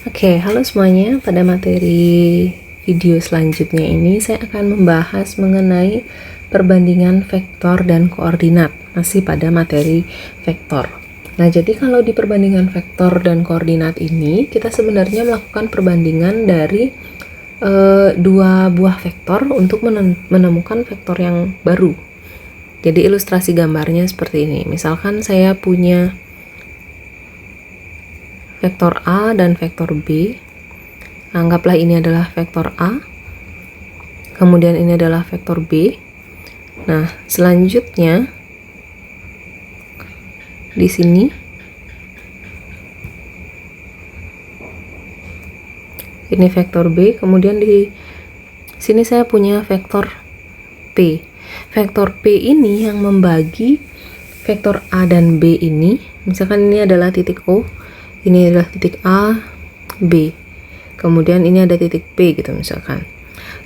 Oke, halo semuanya. Pada materi video selanjutnya ini saya akan membahas mengenai perbandingan vektor dan koordinat, masih pada materi vektor. Nah, jadi kalau di perbandingan vektor dan koordinat ini, kita sebenarnya melakukan perbandingan dari dua buah vektor untuk menemukan vektor yang baru. Jadi ilustrasi gambarnya seperti ini. Misalkan saya punya vektor A dan vektor B. Anggaplah ini adalah vektor A, kemudian ini adalah vektor B. Nah, selanjutnya di sini ini vektor B, kemudian di sini saya punya vektor P. Vektor P ini yang membagi vektor A dan B ini, misalkan ini adalah titik O, ini adalah titik A, B, kemudian ini ada titik P gitu misalkan.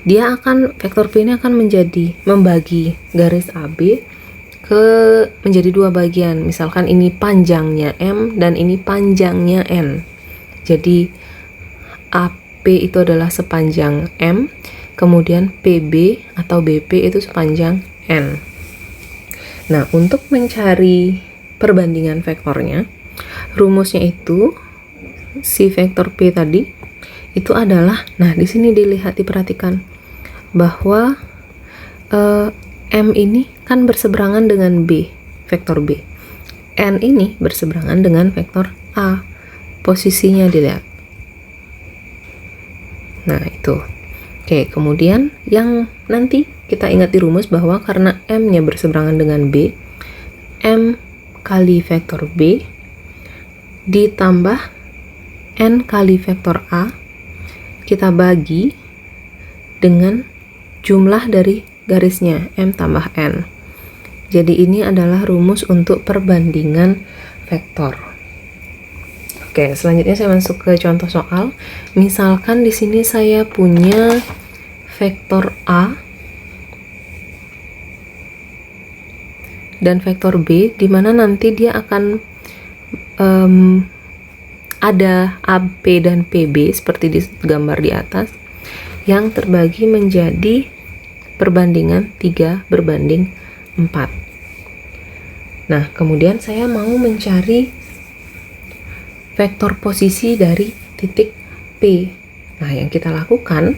Vektor P ini akan membagi garis AB menjadi dua bagian. Misalkan ini panjangnya M dan ini panjangnya N. Jadi AP itu adalah sepanjang M, kemudian PB atau BP itu sepanjang N. Nah, untuk mencari perbandingan vektornya, rumusnya itu si vektor P tadi itu adalah, nah di sini diperhatikan bahwa M ini kan berseberangan dengan B, vektor B. N ini berseberangan dengan vektor A. Posisinya dilihat. Nah, itu. Oke, kemudian yang nanti kita ingat di rumus bahwa karena M-nya berseberangan dengan B, M kali vektor B ditambah N kali vektor A kita bagi dengan jumlah dari garisnya, M tambah N. Jadi ini adalah rumus untuk perbandingan vektor. Oke, selanjutnya saya masuk ke contoh soal. Misalkan di sini saya punya vektor A dan vektor B, di mana nanti dia akan ada AB dan PB seperti di gambar di atas yang terbagi menjadi perbandingan 3:4. Nah, kemudian saya mau mencari vektor posisi dari titik P. Nah, yang kita lakukan,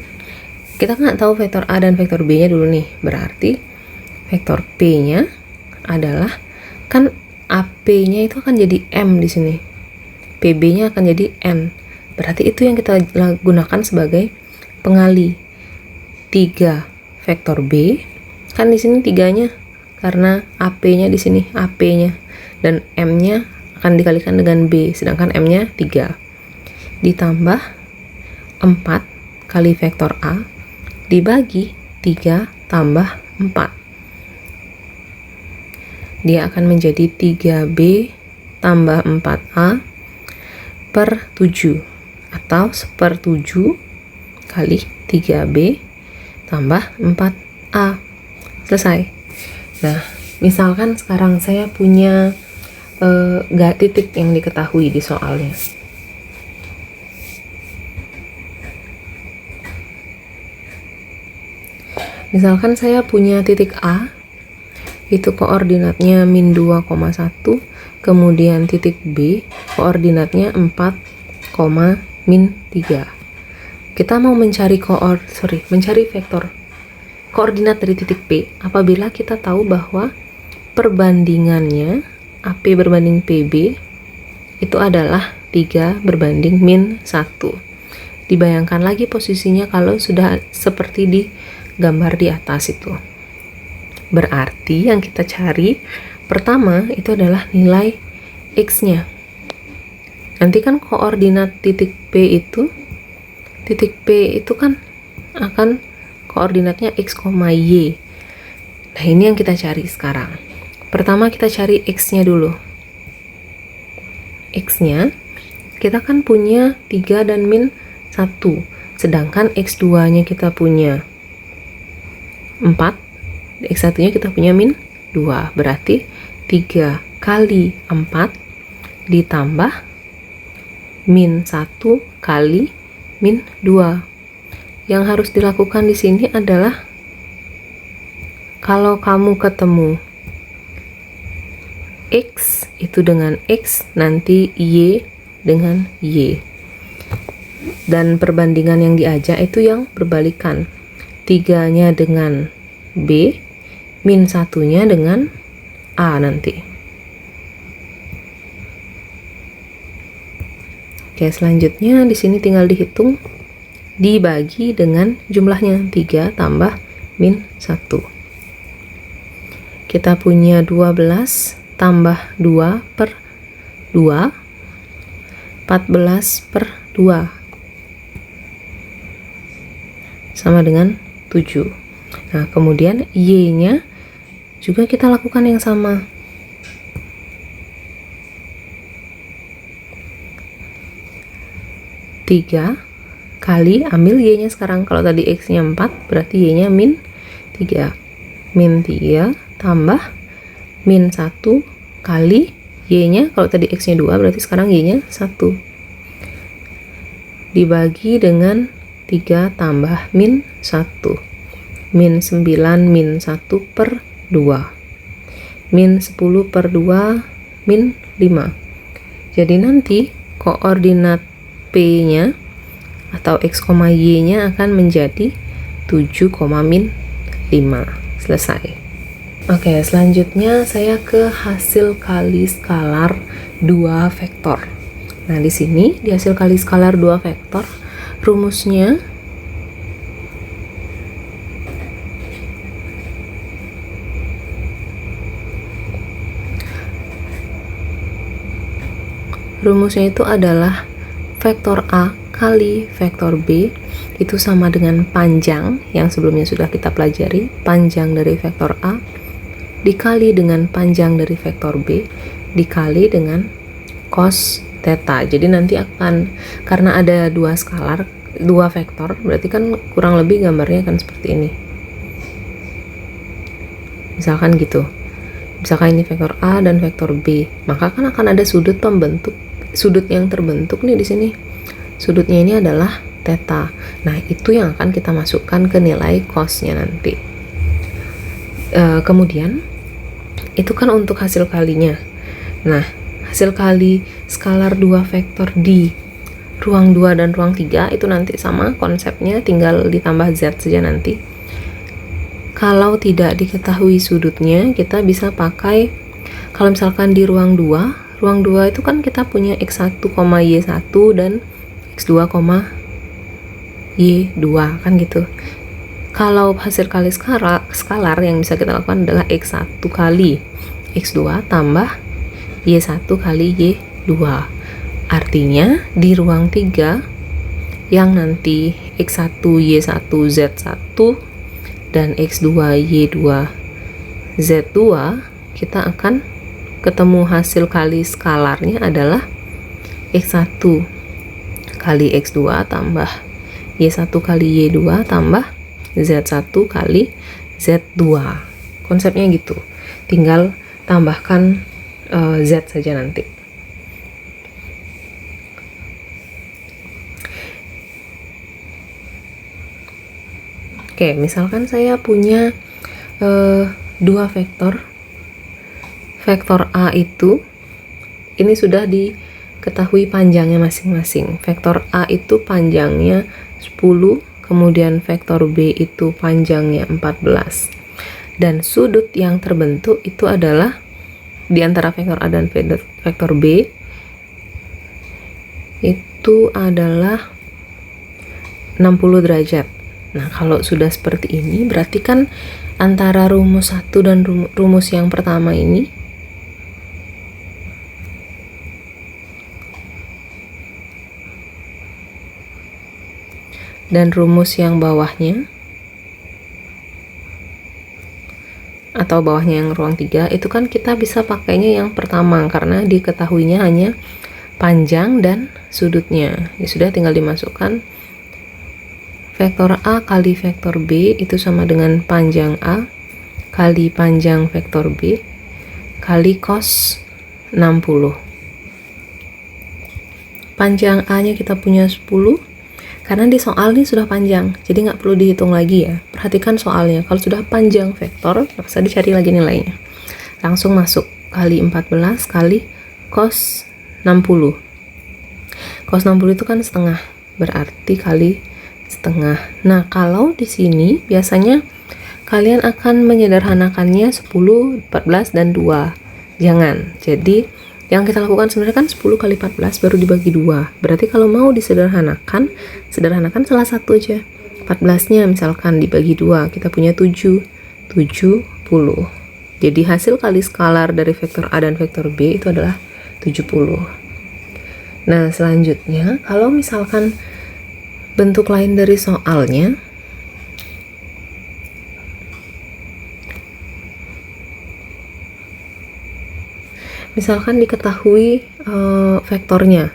kita nggak tahu vektor A dan vektor B nya dulu nih. Berarti vektor P nya adalah, kan AP nya itu akan jadi M di sini, PB nya akan jadi N. Berarti itu yang kita gunakan sebagai pengali. 3 vektor B, kan di sini 3-nya karena AP-nya di sini AP-nya, dan M-nya akan dikalikan dengan B, sedangkan M-nya 3. Ditambah 4 kali vektor A dibagi 3 tambah 4. Dia akan menjadi 3B tambah 4A per 7, atau 1/7 kali 3B tambah 4A. Selesai. Nah, misalkan sekarang saya punya titik yang diketahui di soalnya. Misalkan saya punya titik A, itu koordinatnya -2,1, kemudian titik B koordinatnya 4, -3. Kita mau mencari vektor koordinat dari titik P apabila kita tahu bahwa perbandingannya AP berbanding PB itu adalah 3:-1. Dibayangkan lagi posisinya kalau sudah seperti di gambar di atas itu. Berarti yang kita cari pertama itu adalah nilai X-nya. Nanti kan koordinat titik P itu kan akan koordinatnya X, Y. Nah, ini yang kita cari sekarang. Pertama kita cari X-nya dulu. X-nya kita kan punya 3 dan -1, sedangkan X2-nya kita punya 4, X1-nya kita punya -2. Berarti 3 kali 4 ditambah min 1 kali min 2. Yang harus dilakukan di sini adalah kalau kamu ketemu X itu dengan X, nanti Y dengan Y. Dan perbandingan yang diajak itu yang berbalikan. 3-nya dengan B, min 1-nya dengan A nanti. Oke, selanjutnya di sini tinggal dihitung, dibagi dengan jumlahnya 3 tambah min 1. Kita punya 12 tambah 2 per 2, 14 per 2 sama dengan 7. Nah, kemudian Y-nya juga kita lakukan yang sama. Tiga kali, ambil Y-nya sekarang. Kalau tadi X-nya 4, berarti Y-nya min 3. Min 3 tambah min 1 kali Y-nya, kalau tadi X-nya 2, berarti sekarang Y-nya 1. Dibagi dengan 3 tambah min 1. Min 9 min 1 per 2. Min 10 per 2 min 5. Jadi nanti koordinat P-nya atau X, Y-nya akan menjadi 7, min 5. Selesai. Oke, selanjutnya saya ke hasil kali skalar 2 vektor. Nah, di sini di hasil kali skalar 2 vektor, rumusnya itu adalah vektor A kali vektor B itu sama dengan panjang yang sebelumnya sudah kita pelajari, panjang dari vektor A dikali dengan panjang dari vektor B dikali dengan cos theta. Jadi nanti akan, karena ada dua skalar, dua vektor, berarti kan kurang lebih gambarnya kan seperti ini. Misalkan gitu. Misalkan ini vektor A dan vektor B, maka kan akan ada sudut pembentuk, sudut yang terbentuk nih di sini. Sudutnya ini adalah theta. Nah, itu yang akan kita masukkan ke nilai cosnya nanti. Kemudian itu kan untuk hasil kalinya. Nah, hasil kali skalar 2 vektor di ruang 2 dan ruang 3 itu nanti sama konsepnya, tinggal ditambah Z saja nanti. Kalau tidak diketahui sudutnya, kita bisa pakai, kalau misalkan di ruang 2 itu kan kita punya X1, Y1 dan X2, Y2 kan gitu. Kalau hasil kali skalar yang bisa kita lakukan adalah X1 kali X2 tambah Y1 kali Y2. Artinya di ruang 3 yang nanti X1, Y1, Z1 dan X2, Y2, Z2, kita akan ketemu hasil kali skalarnya adalah X1 kali X2 tambah Y1 kali Y2 tambah Z1 kali Z2. Konsepnya gitu. Tinggal tambahkan Z saja nanti. Oke, misalkan saya punya dua vektor. Vektor A itu, ini sudah diketahui panjangnya masing-masing. Vektor A itu panjangnya 10, kemudian vektor B itu panjangnya 14. Dan sudut yang terbentuk itu adalah di antara vektor A dan vektor B itu adalah 60 derajat. Nah, kalau sudah seperti ini, berarti kan antara rumus 1 dan rumus yang pertama ini dan rumus yang bawahnya atau bawahnya yang ruang 3 itu kan kita bisa pakainya yang pertama karena diketahuinya hanya panjang dan sudutnya. Ya sudah, tinggal dimasukkan vektor A kali vektor B itu sama dengan panjang A kali panjang vektor B kali cos 60 panjang A-nya kita punya 10. Karena di soal ini sudah panjang, jadi nggak perlu dihitung lagi ya. Perhatikan soalnya, kalau sudah panjang vektor, nggak usah dicari lagi nilainya. Langsung masuk, kali 14 kali cos 60. Cos 60 itu kan setengah, berarti kali setengah. Nah, kalau di sini biasanya kalian akan menyederhanakannya 10, 14, dan 2. Jangan. Jadi, yang kita lakukan sebenarnya kan 10 kali 14 baru dibagi 2. Berarti kalau mau disederhanakan, sederhanakan salah satu aja. 14-nya misalkan dibagi 2, kita punya 7. 70. Jadi hasil kali skalar dari vektor A dan vektor B itu adalah 70. Nah, selanjutnya kalau misalkan bentuk lain dari soalnya, misalkan diketahui vektornya,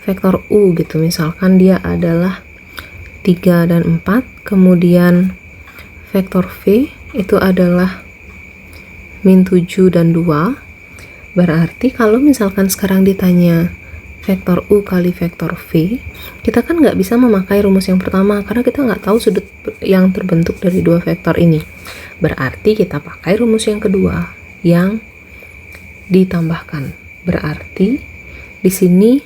vektor U gitu, misalkan dia adalah 3 dan 4, kemudian vektor V itu adalah min 7 dan 2, berarti kalau misalkan sekarang ditanya vektor U kali vektor V, kita kan nggak bisa memakai rumus yang pertama, karena kita nggak tahu sudut yang terbentuk dari dua vektor ini. Berarti kita pakai rumus yang kedua, yang ditambahkan. Berarti di sini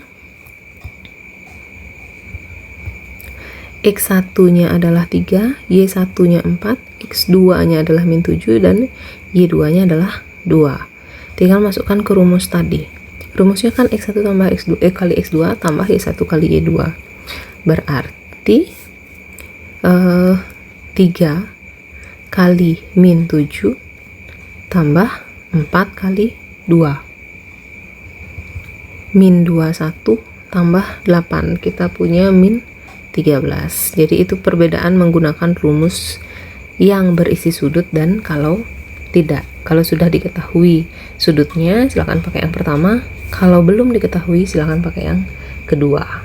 X1-nya adalah 3, Y1-nya 4, X2-nya adalah min 7, dan Y2-nya adalah 2. Tinggal masukkan ke rumus tadi. Rumusnya kan X1 tambah X2 kali X2 tambah Y1 kali Y2. Berarti 3 kali min 7 tambah 4 kali 2. Min 21 tambah 8. Kita punya min 13. Jadi itu perbedaan menggunakan rumus yang berisi sudut dan kalau tidak. Kalau sudah diketahui sudutnya, silakan pakai yang pertama. Kalau belum diketahui, silakan pakai yang kedua.